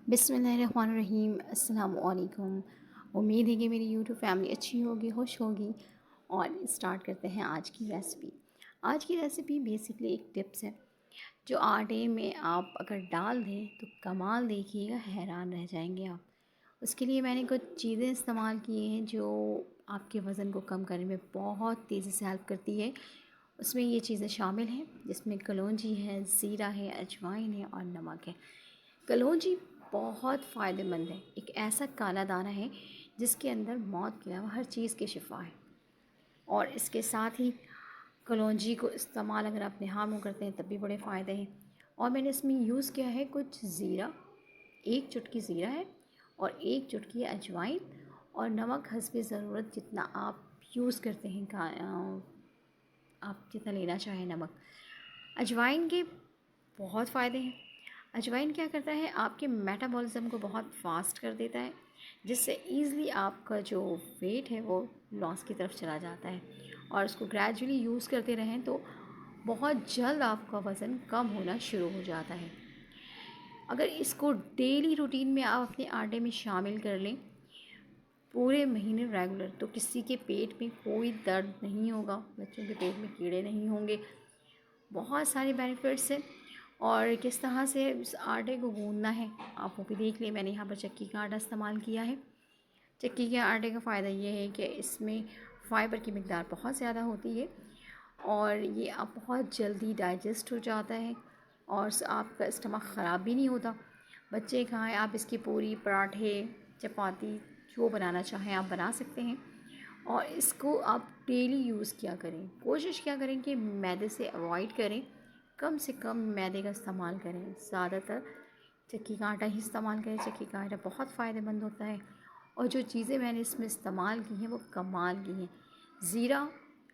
बिस्मिल्लाहिर्रहमानिर्रहीम। अस्सलाम वालेकुम। उम्मीद है कि मेरी यूट्यूब फैमिली अच्छी होगी, खुश होगी। और स्टार्ट करते हैं आज की रेसिपी। आज की रेसिपी बेसिकली एक टिप्स है जो आटे में आप अगर डाल दें तो कमाल देखिएगा, हैरान रह जाएंगे आप। उसके लिए मैंने कुछ चीज़ें इस्तेमाल की हैं जो आपके वज़न को कम करने में बहुत तेज़ी से हेल्प करती है। उसमें ये चीज़ें शामिल हैं जिसमें कलौंजी है, ज़ीरा है, अजवाइन है और नमक है। कलौंजी बहुत फ़ायदेमंद है। एक ऐसा काला दाना है जिसके अंदर मौत के अलावा हर चीज़ की शिफा है। और इसके साथ ही कलौंजी को इस्तेमाल अगर आप नहार मुँह करते हैं तब भी बड़े फ़ायदे हैं। और मैंने इसमें यूज़ किया है कुछ ज़ीरा, 1 चुटकी ज़ीरा है और 1 चुटकी अजवाइन और नमक हस्बे ज़रूरत, जितना आप यूज़ करते हैं आप जितना लेना चाहें नमक। अजवाइन के बहुत फ़ायदे हैं। अजवाइन क्या करता है, आपके मेटाबॉलिज़्म को बहुत फास्ट कर देता है, जिससे ईज़िली आपका जो वेट है वो लॉस की तरफ चला जाता है। और उसको ग्रेजुअली यूज़ करते रहें तो बहुत जल्द आपका वज़न कम होना शुरू हो जाता है। अगर इसको डेली रूटीन में आप अपने आटे में शामिल कर लें पूरे महीने रेगुलर, तो किसी के पेट में कोई दर्द नहीं होगा, बच्चों के पेट में कीड़े नहीं होंगे। बहुत सारे बेनिफिट्स हैं। और किस तरह से इस आटे को गूंदना है आप वो भी देख लें। मैंने यहाँ पर चक्की का आटा इस्तेमाल किया है। चक्की के आटे का फ़ायदा ये है कि इसमें फ़ाइबर की मिकदार बहुत ज़्यादा होती है और ये आप बहुत जल्दी डाइजेस्ट हो जाता है और आपका स्टमक ख़राब भी नहीं होता। बच्चे खाएं, आप इसकी पूरी, पराठे, चपाती जो बनाना चाहें आप बना सकते हैं। और इसको आप डेली यूज़ किया करें। कोशिश क्या करें कि मैदे से अवॉइड करें, कम से कम मैदे का इस्तेमाल करें। ज़्यादातर चक्की का आटा ही इस्तेमाल करें। चक्की का आटा बहुत फ़ायदेमंद होता है। और जो चीज़ें मैंने इसमें इस्तेमाल की हैं वो कमाल की हैं। ज़ीरा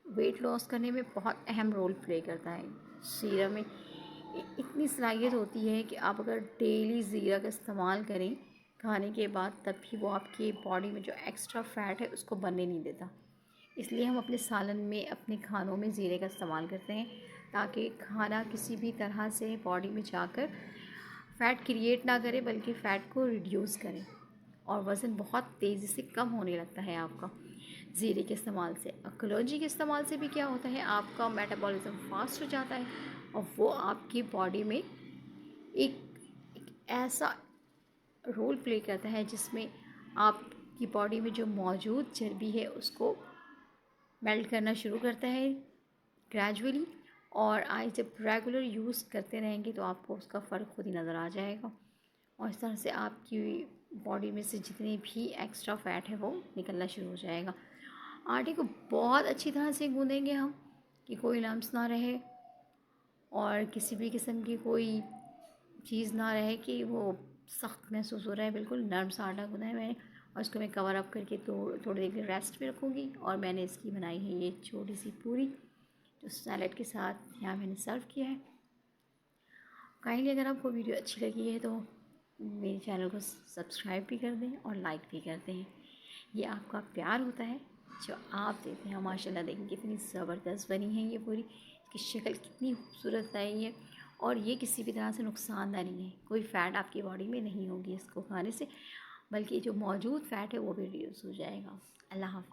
वेट लॉस करने में बहुत अहम रोल प्ले करता है। ज़ीरा में इतनी सलाहियत होती है कि आप अगर डेली ज़ीरा का इस्तेमाल करें खाने के बाद, तब भी वो आपकी बॉडी में जो एक्स्ट्रा फ़ैट है उसको बनने नहीं देता। इसलिए हम अपने सालन में, अपने खानों में ज़ीरे का इस्तेमाल करते हैं ताकि खाना किसी भी तरह से बॉडी में जाकर फ़ैट क्रिएट ना करे बल्कि फ़ैट को रिड्यूस करे और वज़न बहुत तेज़ी से कम होने लगता है आपका ज़ीरे के इस्तेमाल से। और कलौंजी के इस्तेमाल से भी क्या होता है, आपका मेटाबॉलिज़्म फास्ट हो जाता है और वो आपकी बॉडी में एक ऐसा रोल प्ले करता है जिसमें आपकी बॉडी में जो मौजूद चर्बी है उसको मेल्ट करना शुरू करता है ग्रेजुअली। और आज जब रेगुलर यूज़ करते रहेंगे तो आपको उसका फ़र्क खुद ही नज़र आ जाएगा और इस तरह से आपकी बॉडी में से जितने भी एक्स्ट्रा फ़ैट है वो निकलना शुरू हो जाएगा। आटे को बहुत अच्छी तरह से गूँधेंगे हम कि कोई लम्स ना रहे और किसी भी किस्म की कोई चीज़ ना रहे कि वो सख्त महसूस हो रहा है। बिल्कुल नरम सा आटा गूँधा है मैंने और इसको मैं कवर अप करके तो थोड़ी देर के लिए रेस्ट पे रखूँगी। और मैंने इसकी बनाई है ये छोटी सी पूरी जो सैलेड के साथ यहाँ मैंने सर्व किया है। काइंडली अगर आपको वीडियो अच्छी लगी है तो मेरे चैनल को सब्सक्राइब भी कर दें और लाइक भी कर दें। ये आपका प्यार होता है जो आप देते हैं। माशाल्लाह देखें कितनी ज़बरदस्त बनी है ये पूरी, इसकी शक्ल कितनी खूबसूरत आई है और ये किसी भी तरह से नुकसानदार नहीं है। कोई फ़ैट आपकी बॉडी में नहीं होगी इसको खाने से, बल्कि जो मौजूद फ़ैट है वो भी रिड्यूस हो जाएगा। अल्लाह हाफ़िज़।